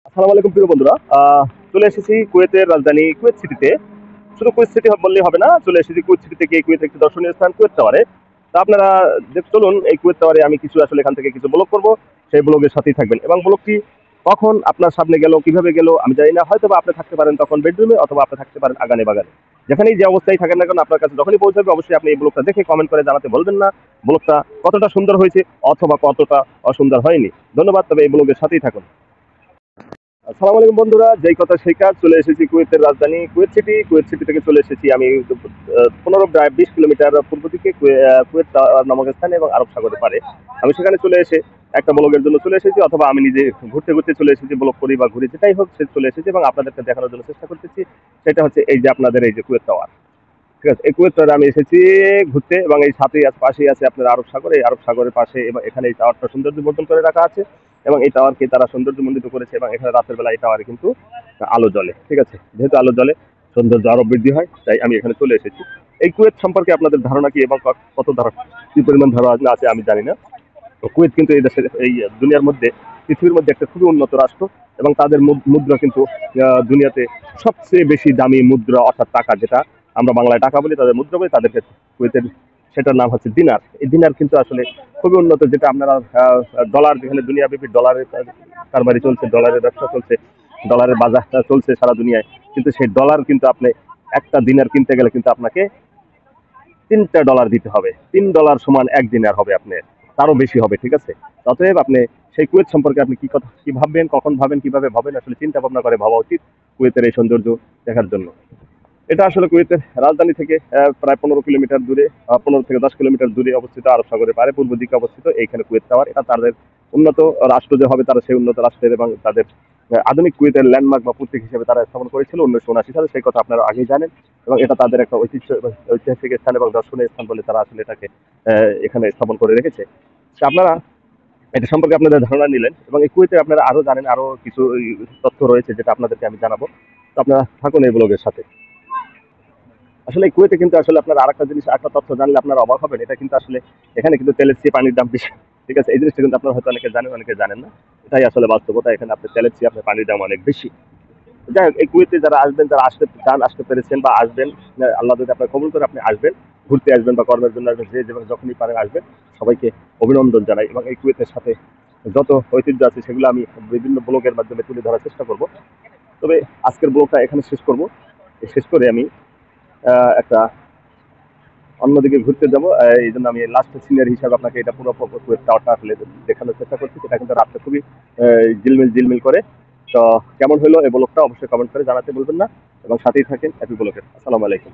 আসসালামু আলাইকুম প্রিয় বন্ধুরা। চলে এসেছি কুয়েতের রাজধানী কুয়েত সিটিতে। শুধু কুয়েত সিটি বললেই হবে না, চলে এসেছি কুয়েত সিটি থেকে কুয়েতের একটি দর্শনীয় স্থান কুয়েত টাওয়ারে। তা আপনারা চলুন এই কুয়েত টাওয়ারে আমি কিছু আসলে এখান থেকে কিছু ব্লগ করব। সেই ব্লগের সাথেই থাকবেন এবং ব্লগটি কখন আপনার সামনে গেল কিভাবে গেল আমি জানি না, হয়তো বা আপনি থাকতে পারেন তখন বেডরুমে, অথবা আপনি থাকতে পারেন আগানে বাগানে। যেখানেই যে অবস্থায় থাকেন না কেন, আপনার কাছে যখনই পৌঁছাবে অবশ্যই আপনি এই ব্লগটা দেখে কমেন্ট করে জানাতে বলবেন না ব্লগটা কতটা সুন্দর হয়েছে অথবা কতটা অসুন্দর হয়নি। ধন্যবাদ, তবে এই ব্লগের সাথেই থাকুন। আসসালামু আলাইকুম বন্ধুরা, যেই কথা সেই কাজ। চলে এসেছি কুয়েতের রাজধানী কুয়েত সিটি। কুয়েত সিটি থেকে চলে এসেছি আমি 15-20 কিলোমিটার পূর্ব দিকে কুয়েত নামক স্থানে এবং আরব সাগরের পারে। আমি সেখানে চলে এসে একটা ব্লগের জন্য চলে এসেছি, অথবা আমি নিজে ঘুরতে ঘুরতে চলে এসেছি, ব্লগ করি বা ঘুরি যেটাই হোক, সে চলে এসেছি এবং আপনাদেরকে দেখানোর জন্য চেষ্টা করতেছি। সেটা হচ্ছে এই যে আপনাদের এই যে কুয়েত টাওয়ার। ঠিক আছে, এই কুয়েত টাওয়ারে আমি এসেছি ঘুরতে, এবং এই সাথেই পাশেই আছে আপনার আরব সাগর। এই আরব সাগরের পাশে এবং এখানে এই টাওয়ারটা সৌন্দর্য বর্ধন করে রাখা আছে, এবং এই টাওয়ারকে তারা সৌন্দর্যমণ্ডিত করেছে, এবং এখানে রাতের বেলা এই টাওয়ারে কিন্তু আলো জ্বলে। ঠিক আছে, যেহেতু আলো জ্বলে সৌন্দর্য আরো বৃদ্ধি হয়, তাই আমি এখানে চলে এসেছি। এই কুয়েত সম্পর্কে আপনাদের ধারণা কি এবং কত ধারণা, কি পরিমাণ ধারণা আছে আমি জানি না। তো কুয়েত কিন্তু এই দেশের, এই দুনিয়ার মধ্যে, পৃথিবীর মধ্যে একটা খুবই উন্নত রাষ্ট্র, এবং তাদের মুদ্রা কিন্তু দুনিয়াতে সবচেয়ে বেশি দামি মুদ্রা, অর্থাৎ টাকা, যেটা আমরা বাংলায় টাকা বলি, তাদের মুদ্রা বলি, তাদেরকে কুয়েতের সেটার নাম হচ্ছে দিনার। এই দিনার কিন্তু আসলে খুবই উন্নত, যেটা আপনারা ডলার, যেখানে দুনিয়াব্যাপী ডলারের কারবারি চলছে, ডলারের ব্যবসা চলছে, ডলারের বাজারটা চলছে সারা দুনিয়ায়, কিন্তু সেই ডলার কিন্তু আপনি একটা দিনার কিনতে গেলে কিন্তু আপনাকে $3 দিতে হবে। $3 সমান 1 দিনার হবে আপনার, তারও বেশি হবে। ঠিক আছে, অতএব আপনি সেই কুয়েত সম্পর্কে আপনি কি ভাববেন, কখন ভাবেন, কিভাবে ভাবেন, আসলে চিন্তা ভাবনা করে ভাবা উচিত কুয়েতের এই সৌন্দর্য দেখার জন্য। এটা আসলে কুয়েতের রাজধানী থেকে প্রায় 15 কিলোমিটার দূরে, 15 থেকে 10 কিলোমিটার দূরে অবস্থিত, আরব সাগরের পারে পূর্ব দিকে অবস্থিত এইখানে কুয়েত টাওয়ার। এটা তাদের উন্নত রাষ্ট্র যে হবে, তারা সেই উন্নত রাষ্ট্রের এবং তাদের আধুনিক কুয়েতের ল্যান্ডমার্ক বা প্রতীক হিসেবে তারা স্থাপন করেছিল 1979 সালে। সেই কথা আপনারা আগেই জানেন, এবং এটা তাদের একটা ঐতিহাসিক স্থান এবং দর্শনীয় স্থান বলে তারা আসলে এটাকে এখানে স্থাপন করে রেখেছে। তো আপনারা এটা সম্পর্কে আপনাদের ধারণা নিলেন, এবং এই কুয়েতে আপনারা আরো জানেন, আরো কিছু তথ্য রয়েছে যেটা আপনাদেরকে আমি জানাবো। তো আপনারা থাকুন এই ব্লগের সাথে। আসলে এই কুয়েতে কিন্তু আসলে আপনার আরেকটা জিনিস, একটা তথ্য জানলে আপনারা অবাক হবেন। এটা কিন্তু আসলে এখানে কিন্তু তেলের চেয়ে পানির দাম বেশি। ঠিক আছে, এই জিনিসটা কিন্তু আপনারা হয়তো অনেকে জানেন, অনেকে জানেন না। এটাই আসলে বাস্তবতা, এখানে আপনার তেলের চেয়ে আপনার পানির দাম অনেক বেশি। যাই হোক, এই কুয়েতে যারা আসবেন, যারা আসতে চান, আসতে পেরেছেন বা আসবেন, আল্লাহ যদি আপনার কবুল করে আপনি আসবেন, ঘুরতে আসবেন বা কর্মের জন্য আসবেন, যে যেভাবে যখনই পারেন আসবেন, সবাইকে অভিনন্দন জানাই। এবং এই কুয়েতের সাথে যত ঐতিহ্য আছে সেগুলো আমি বিভিন্ন ব্লগের মাধ্যমে তুলে ধরার চেষ্টা করব। তবে আজকের ব্লগটা এখানে শেষ করব। শেষ করে আমি একটা অন্যদিকে ঘুরতে যাব। এই জন্য আমি লাস্ট সিনিয়র হিসাবে আপনাকে এটা পুরো কুয়েত টাওয়ারটা আসলে দেখানোর চেষ্টা করছি। সেটা কিন্তু রাতটা খুবই ঝিলমিল ঝিলমিল করে। তো কেমন হলো এই ব্লগটা অবশ্যই কমেন্ট করে জানাতে বলবেন না, এবং সাথেই থাকেন হ্যাপি ব্লগের। আসসালামু আলাইকুম।